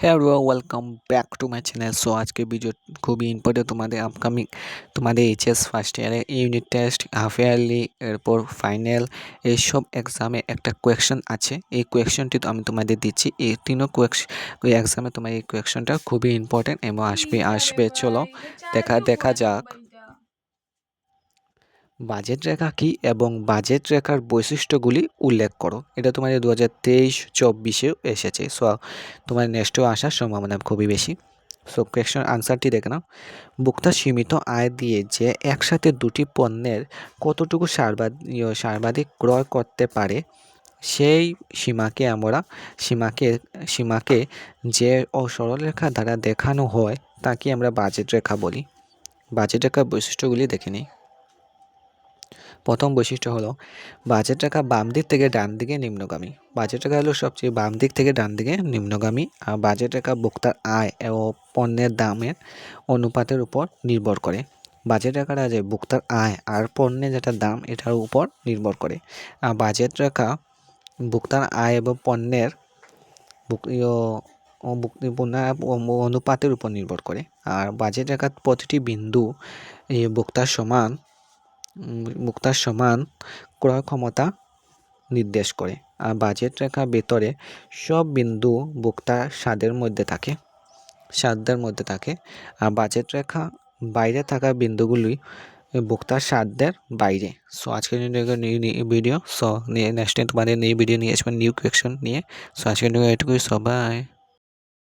Hey everyone, welcome back to my channel. So আজকে video খুবই important তোমাদের upcoming তোমাদের এইচএস ফার্স্ট ইয়ারে ইউনিট টেস্ট হাফ ইয়ারলি এরপর ফাইনাল এইসব এক্সামে একটা কোয়েকশন আছে। এই কোয়েকশনটি তো আমি তোমাদের দিচ্ছি। এই তিনও এক্সামে তোমার এই কোয়েকশনটা খুবই ইম্পর্টেন্ট এবং আসবে চলো দেখা যাক। বাজেট রেখা কি এবং বাজেট রেখার বৈশিষ্ট্যগুলি উল্লেখ করো। এটা তোমাদের 2023-24 এসেছে। সো তোমার নেক্সটেও আসার সম্ভাবনা খুবই বেশি। সো কোয়েশ্চন আনসারটি দেখে নাও। ভোক্তা সীমিত আয় দিয়ে যে একসাথে দুটি পণ্যের কতটুকু সর্বাধিক ক্রয় করতে পারে সেই সীমাকে যে সরলরেখা দ্বারা দেখানো হয় তাকে আমরা বাজেট রেখা বলি। বাজেট রেখার বৈশিষ্ট্যগুলি দেখে নিই। প্রথম বৈশিষ্ট্য হলো বাজেট রেখা বাম দিক থেকে ডান দিকে নিম্নগামী। বাজেট রেখা হলো সবচেয়ে বাম দিক থেকে ডান দিকে নিম্নগামী। আর বাজেট রেখা ভোক্তার আয় ও পণ্যের দামের অনুপাতের উপর নির্ভর করে। বাজেট রেখাটা যে ভোক্তার আয় আর পণ্যের যেটা দাম এটার উপর নির্ভর করে। আর বাজেট রেখা ভোক্তার আয় এবং পণ্যের অনুপাতের উপর নির্ভর করে। আর বাজেট রেখার প্রতিটি বিন্দু ভোক্তার সমান ক্রয় ক্ষমতা নির্দেশ করে। আর বাজেট রেখা ভেতরে সব বিন্দু ভোক্তার স্বাদের মধ্যে থাকে। আর বাজেট রেখা বাইরে থাকা বিন্দুগুলি ভোক্তার স্বাদের বাইরে। সো আজকের ভিডিও নেক্সট টাইম তোমাদের নিউ ভিডিও নিয়ে আসবেন নিউ কোয়েকশন নিয়ে। সো আজকের এটুকুই, সবাই।